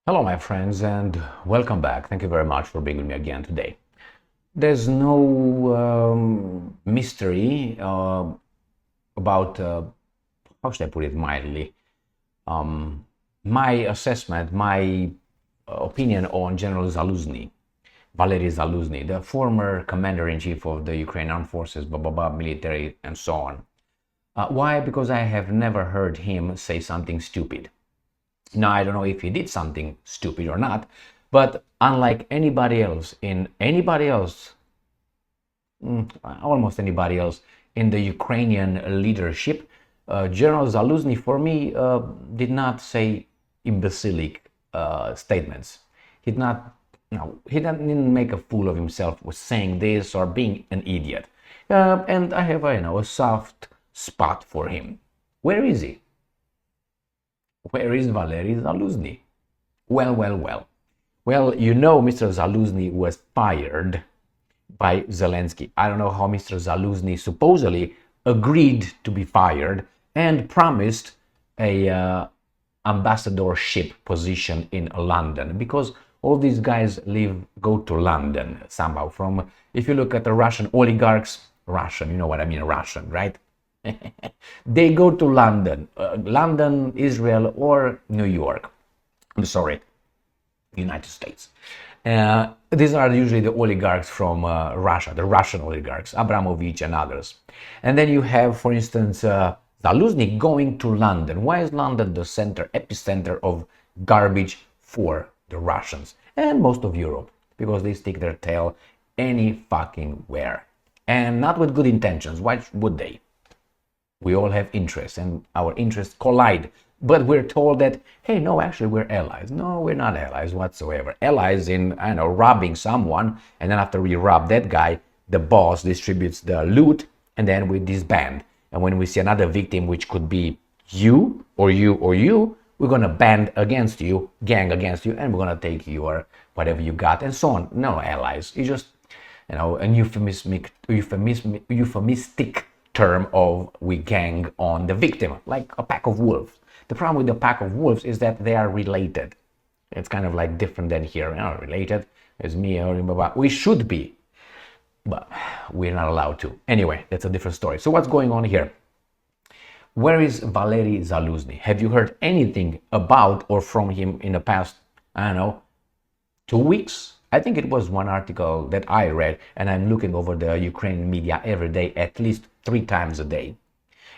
Hello, my friends, and welcome back. Thank you very much for being with me again today. There's no mystery about, how should I put it mildly, my assessment, my opinion on General Zaluzhny, Valery Zaluzhny, the former commander-in-chief of the Ukrainian Armed Forces, blah, blah, blah, military, and so on. Why? Because I have never heard him say something stupid. Now, I don't know if he did something stupid or not, but unlike almost anybody else in the Ukrainian leadership, General Zaluzhny, for me, did not say imbecilic statements. He did not, he didn't make a fool of himself with saying this or being an idiot. And I have, a soft spot for him. Where is he? Where is Valery Zaluzhny? Well. Well, Mr. Zaluzhny was fired by Zelensky. I don't know how Mr. Zaluzhny supposedly agreed to be fired and promised a ambassadorship position in London, because all these guys go to London somehow. If you look at the Russian oligarchs, Russian, you know what I mean, Russian, right? They go to London, Israel, or New York. I'm sorry, United States. These are usually the oligarchs from Russia, the Russian oligarchs, Abramovich and others. And then you have, for instance, Zaluzhny going to London. Why is London the epicenter of garbage for the Russians and most of Europe? Because they stick their tail any fucking where. And not with good intentions. Why would they? We all have interests, and our interests collide. But we're told that, hey, no, actually, we're allies. No, we're not allies whatsoever. Allies in, robbing someone, and then after we rob that guy, the boss distributes the loot, and then we disband. And when we see another victim, which could be you, or you, or you, we're going to band against you, gang against you, and we're going to take your whatever you got, and so on. No allies. It's just, a euphemistic term of we gang on the victim, like a pack of wolves. The problem with the pack of wolves is that they are related. It's kind of like different than here. Related as me or Baba. We should be, but we're not allowed to. Anyway, that's a different story. So what's going on here? Where is Valery Zaluzhny? Have you heard anything about or from him in the past, 2 weeks? I think it was one article that I read, and I'm looking over the Ukrainian media every day, at least 3 times a day.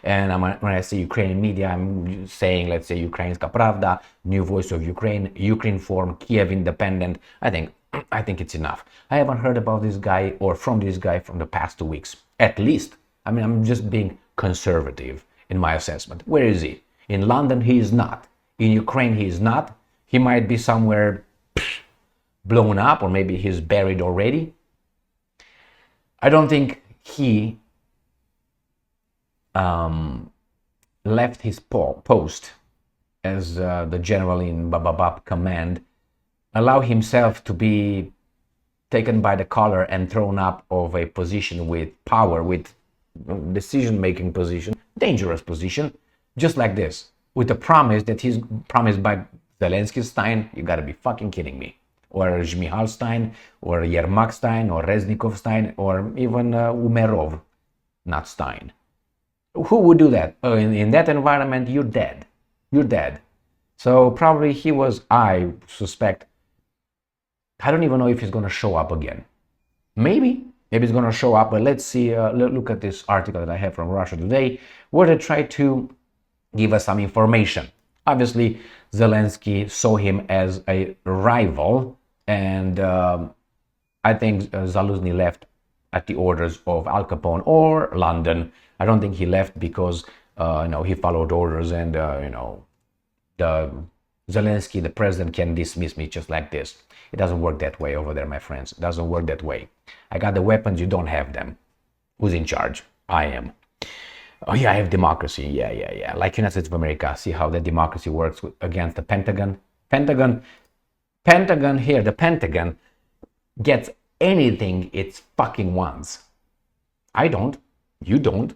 And when I say Ukrainian media, I'm saying, let's say, Ukrainska Pravda, New Voice of Ukraine, Ukrinform, Kiev Independent. I think it's enough. I haven't heard about this guy or from this guy from the past 2 weeks, at least. I'm just being conservative in my assessment. Where is he? In London, he is not. In Ukraine, he is not. He might be somewhere blown up, or maybe he's buried already. I don't think he left his post as the general in Bababab command, allow himself to be taken by the collar and thrown up of a position with power, with decision-making position, dangerous position, just like this, with the promise that he's promised by Zelensky Stein. You gotta be fucking kidding me. Or Zhmihal Stein, or Yermak Stein, or Reznikov Stein, or even Umerov, not Stein. Who would do that? In that environment, you're dead. You're dead. So probably he was, I suspect, I don't even know if he's going to show up again. Maybe he's going to show up, but let's see, look at this article that I have from Russia Today, where they try to give us some information. Obviously, Zelensky saw him as a rival, and I think Zaluzhny left at the orders of Al Capone or London. I don't think he left because he followed orders, and the Zelensky, the president, can dismiss me just like this. It doesn't work that way over there, my friends. It doesn't work that way. I got the weapons, you don't have them. Who's in charge? I am. Oh yeah, I have democracy. Yeah. Like United States of America. See how the democracy works against the Pentagon. Pentagon here. The Pentagon gets anything it fucking wants. I don't. You don't.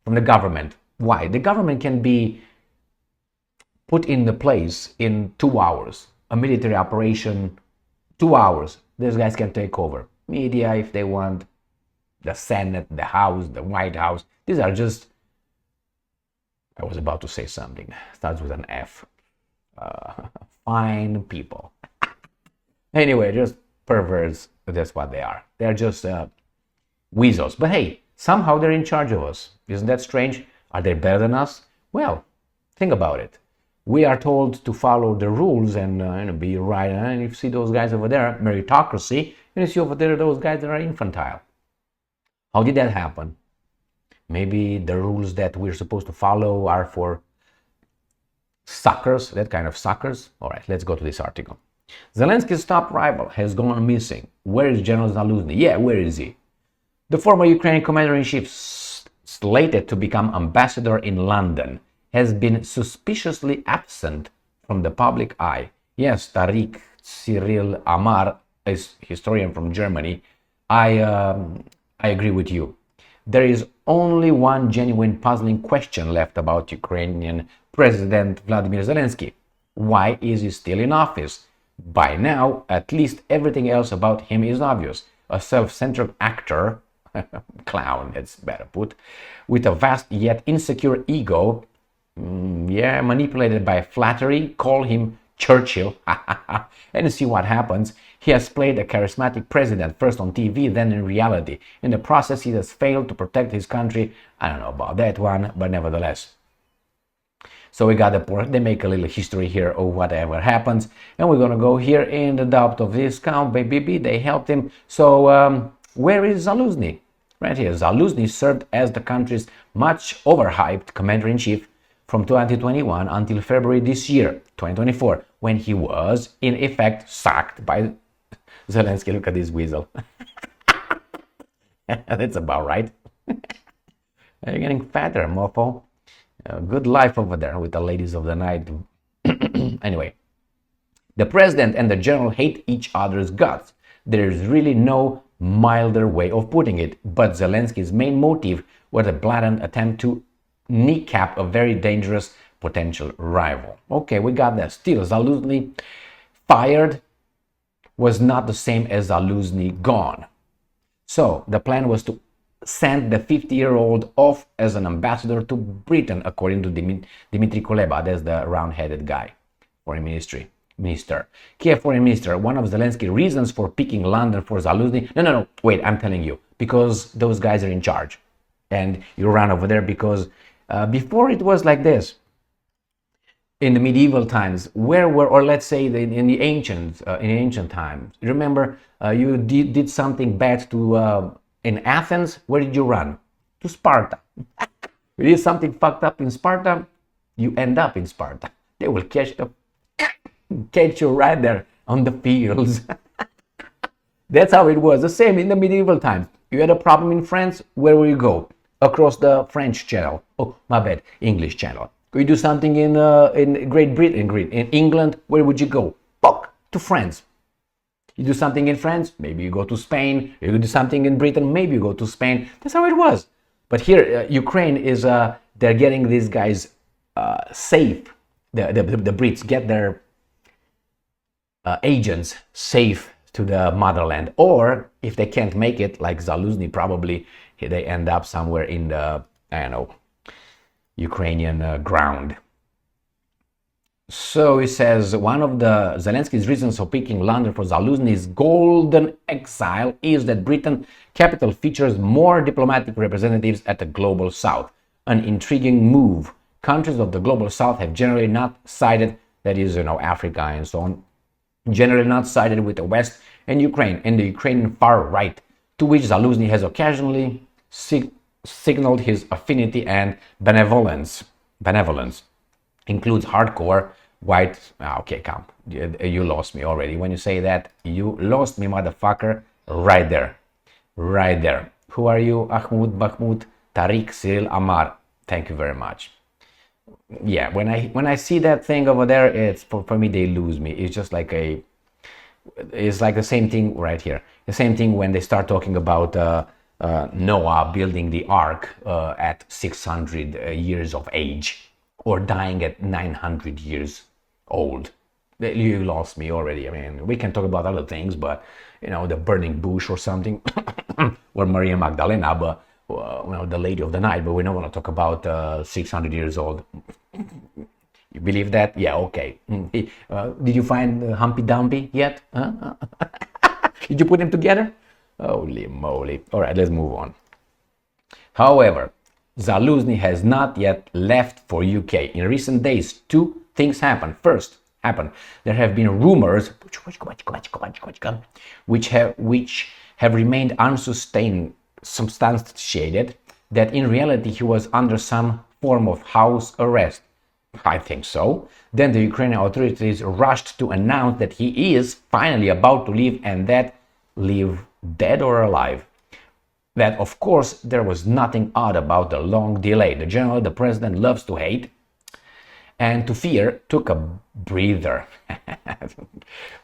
From the government. Why? The government can be put in the place in 2 hours. a military operation, 2 hours. These guys can take over. Media, if they want, the Senate, the House, the White House. These are just, I was about to say something, starts with an F. Fine people. Anyway, just perverts, that's what they are. They're just weasels. But hey, somehow they're in charge of us. Isn't that strange? Are they better than us? Well, think about it. We are told to follow the rules and be right. And if you see those guys over there, meritocracy, and you see over there those guys that are infantile. How did that happen? Maybe the rules that we're supposed to follow are for suckers, that kind of suckers. All right, let's go to this article. Zelensky's top rival has gone missing. Where is General Zaluzhny? Yeah, where is he? The former Ukrainian commander-in-chief, slated to become ambassador in London, has been suspiciously absent from the public eye. Yes, Tariq Cyril Amar is historian from Germany. I agree with you. There is only one genuine puzzling question left about Ukrainian President Vladimir Zelensky. Why is he still in office? By now, at least everything else about him is obvious. A self-centered actor, clown, that's better put, with a vast yet insecure ego, manipulated by flattery, call him Churchill, and see what happens. He has played a charismatic president, first on TV, then in reality. In the process, he has failed to protect his country. I don't know about that one, but nevertheless. So we got the point. They make a little history here of whatever happens. And we're going to go here in the doubt of discount. Baby, they helped him. So where is Zaluzhny? Right here. Zaluzhny served as the country's much overhyped commander-in-chief from 2021 until February this year, 2024, when he was, in effect, sacked by Zelensky. Look at this weasel. That's about right. You're getting fatter, mofo. Good life over there with the ladies of the night. Anyway, the president and the general hate each other's guts. There's really no milder way of putting it, but Zelensky's main motive was a blatant attempt to kneecap a very dangerous potential rival. Okay, we got that. Still, Zaluzhny fired was not the same as Zaluzhny gone. So the plan was to send the 50-year-old off as an ambassador to Britain, according to Dmitry Kuleba. That's the round-headed guy, foreign minister. Kiev foreign minister, one of Zelensky's reasons for picking London for Zaluzhny. No, wait, I'm telling you, because those guys are in charge. And you run over there because before it was like this. In the medieval times, or let's say in the ancient times, remember you did something bad to in Athens, where did you run? To Sparta. You did something fucked up in Sparta, you end up in Sparta. They will catch you right there on the fields. That's how it was. The same in the medieval times. You had a problem in France, where will you go? Across the French channel. Oh, my bad, English channel. You do something in Great Britain, in England, where would you go? Fuck, to France. You do something in France, maybe you go to Spain. You do something in Britain, maybe you go to Spain. That's how it was. But here, Ukraine is, they're getting these guys safe. The Brits get their agents safe to the motherland. Or if they can't make it, like Zaluzhny, probably they end up somewhere in the, I don't know, Ukrainian ground. So he says one of the Zelensky's reasons for picking London for Zaluzhny's golden exile is that Britain's capital features more diplomatic representatives at the global south. An intriguing move. Countries of the global south have generally not sided, that is, Africa and so on, generally not sided with the West and Ukraine and the Ukrainian far right, to which Zaluzhny has occasionally signaled his affinity and benevolence. Includes hardcore white. Okay, come. You lost me already. When you say that, you lost me, motherfucker. Right there. Who are you? Ahmud, Bakhmut, Tariq, Cyril, Amar. Thank you very much. Yeah, when I see that thing over there, it's for me, they lose me. It's just like it's like the same thing right here. The same thing when they start talking about Noah building the ark at 600 years of age, or dying at 900 years old. You lost me already. I mean, we can talk about other things, but the burning bush or something, or Maria Magdalena, but the lady of the night. But we don't want to talk about 600 years old. You believe that? Yeah, okay. Did you find Humpty Dumpty yet? Huh? Did you put them together? Holy moly. All right, let's move on. However, Zaluzhny has not yet left for UK. In recent days, two things happened. First, there have been rumors which have remained unsubstantiated that in reality he was under some form of house arrest. I think so. Then the Ukrainian authorities rushed to announce that he is finally about to leave, and that leave dead or alive. That, of course, there was nothing odd about the long delay. The general the president loves to hate and to fear took a breather.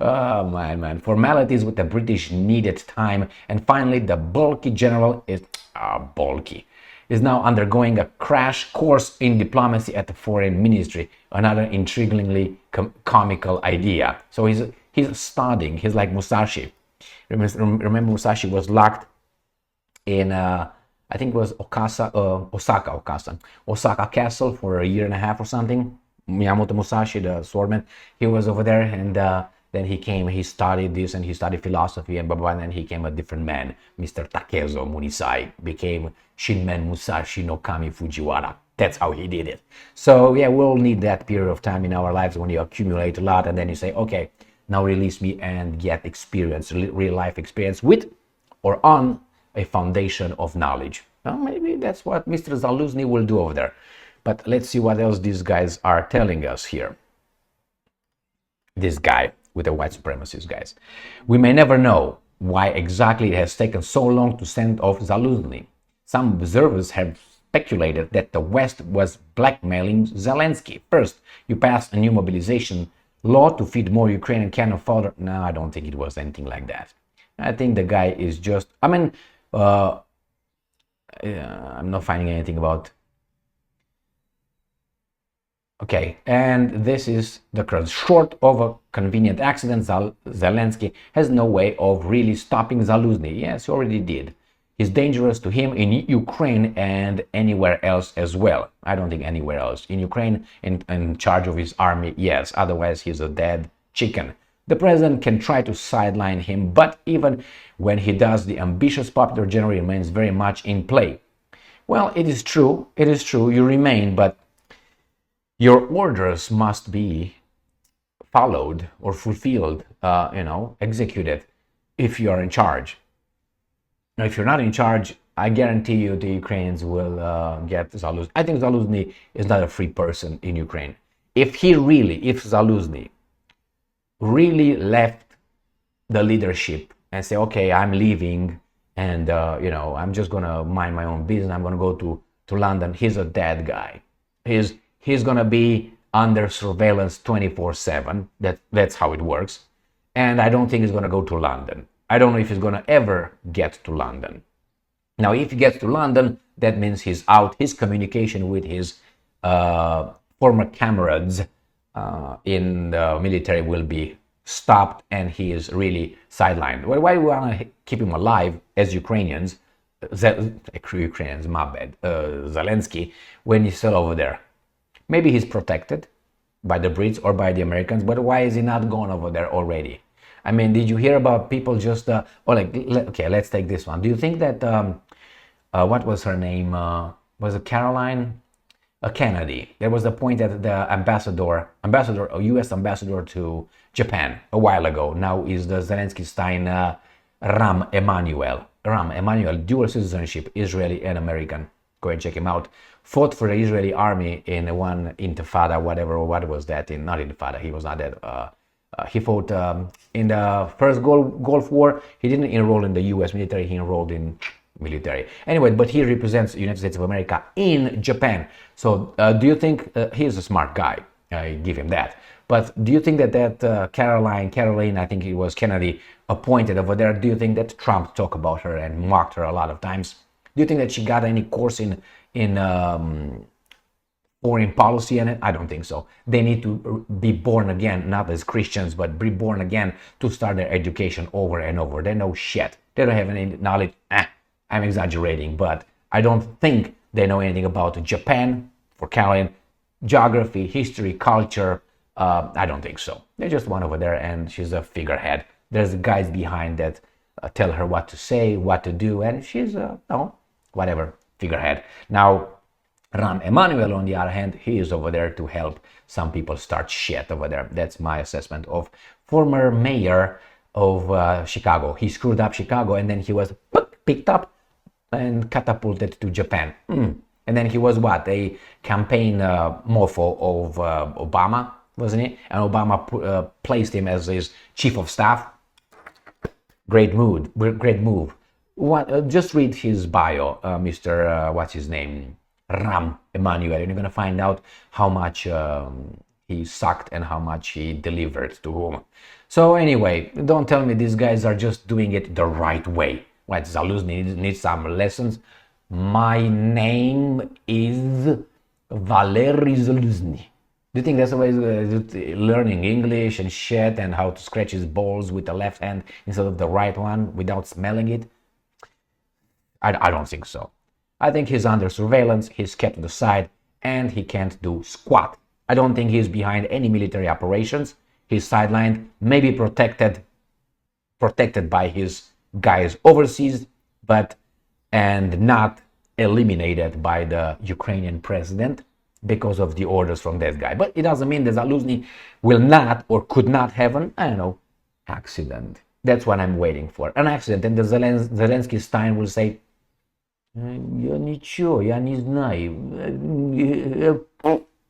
Oh, man. Formalities with the British needed time, and finally the bulky general is now undergoing a crash course in diplomacy at the foreign ministry. Another intriguingly comical idea. So he's studying. He's like Musashi. Remember Musashi was locked in I think it was Osaka Castle for a year and a half or something. Miyamoto Musashi, the swordman, he was over there, and then he studied this, and he studied philosophy, and and then he became a different man. Mr. Takezo Munisai became Shinmen Musashi no Kami Fujiwara. That's how he did it. So yeah, we'll need that period of time in our lives when you accumulate a lot, and then you say, okay, now release me and get experience, real life experience with or on a foundation of knowledge. Well, maybe that's what Mr. Zaluzhny will do over there. But let's see what else these guys are telling us here. This guy with the white supremacist guys. We may never know why exactly it has taken so long to send off Zaluzhny. Some observers have speculated that the West was blackmailing Zelensky. First, you passed a new mobilization law to feed more Ukrainian cannon fodder. No, I don't think it was anything like that. I think the guy is just, I'm not finding anything about. Okay, and this is the crux. Short of a convenient accident, Zelensky has no way of really stopping Zaluzhny. Yes, he already did. He's dangerous to him in Ukraine and anywhere else as well. I don't think anywhere else. In Ukraine, in charge of his army, yes. Otherwise, he's a dead chicken. The president can try to sideline him, but even when he does, the ambitious popular general remains very much in play. Well, it is true. It is true. You remain, but your orders must be followed or fulfilled, executed if you are in charge. Now, if you're not in charge, I guarantee you the Ukrainians will get Zaluzhny. I think Zaluzhny is not a free person in Ukraine. If Zaluzhny really left the leadership and say, okay, I'm leaving and, I'm just going to mind my own business. I'm going to go to London. He's a dead guy. He's going to be under surveillance 24/7. That's how it works. And I don't think he's going to go to London. I don't know if he's going to ever get to London. Now, if he gets to London, that means he's out. His communication with his former comrades in the military will be stopped, and he is really sidelined. Well, why do we want to keep him alive as Ukrainians? Zelensky, when he's still over there. Maybe he's protected by the Brits or by the Americans, but why is he not gone over there already? I mean, did you hear about people just, okay, let's take this one. Do you think that, what was her name? Was it Caroline? Kennedy. There was a point that the U.S. ambassador to Japan a while ago, now is the Zelensky-Stein Rahm Emanuel, dual citizenship, Israeli and American. Go and check him out. Fought for the Israeli army in one intifada, what was that? Not intifada, he was not dead. He fought in the first Gulf War. He didn't enroll in the U.S. military, he enrolled in military. Anyway, but he represents the United States of America in Japan. So do you think, he's a smart guy, I give him that. But do you think that Caroline, I think it was Kennedy, appointed over there, do you think that Trump talked about her and mocked her a lot of times? Do you think that she got any course in foreign policy in it? I don't think so. They need to be born again, not as Christians, but be born again to start their education over and over. They know shit. They don't have any knowledge. I'm exaggerating, but I don't think they know anything about Japan, for Caroline, geography, history, culture. I don't think so. They just went over there and she's a figurehead. There's guys behind that tell her what to say, what to do, and she's whatever, figurehead. Now, Ram Emanuel, on the other hand, he is over there to help some people start shit over there. That's my assessment of former mayor of Chicago. He screwed up Chicago and then he was picked up and catapulted to Japan. And then he was what? A campaign mofo of Obama, wasn't he? And Obama placed him as his chief of staff. Great move. Just read his bio, Mr. What's his name? Ram Emanuel, and you're going to find out how much he sucked and how much he delivered to whom. So anyway, don't tell me these guys are just doing it the right way. What, Zaluzhny needs some lessons? My name is Valery Zaluzhny. Do you think that's the way he's learning English and shit and how to scratch his balls with the left hand instead of the right one without smelling it? I don't think so. I think he's under surveillance, he's kept to the side, and he can't do squat. I don't think he's behind any military operations. He's sidelined, maybe protected by his guys overseas, and not eliminated by the Ukrainian president because of the orders from that guy. But it doesn't mean that Zaluzhny will not or could not have an, accident. That's what I'm waiting for. An accident. And the Zelensky Stein will say, я ничего, я не знаю.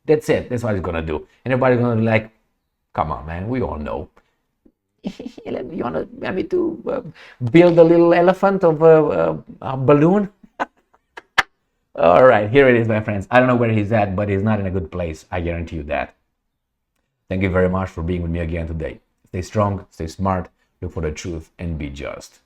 That's it. That's what he's gonna do. And everybody's gonna be like, come on, man, we all know. You want me to build a little elephant of a balloon? All right, here it is, my friends. I don't know where he's at, but he's not in a good place. I guarantee you that. Thank you very much for being with me again today. Stay strong, stay smart, look for the truth, and be just.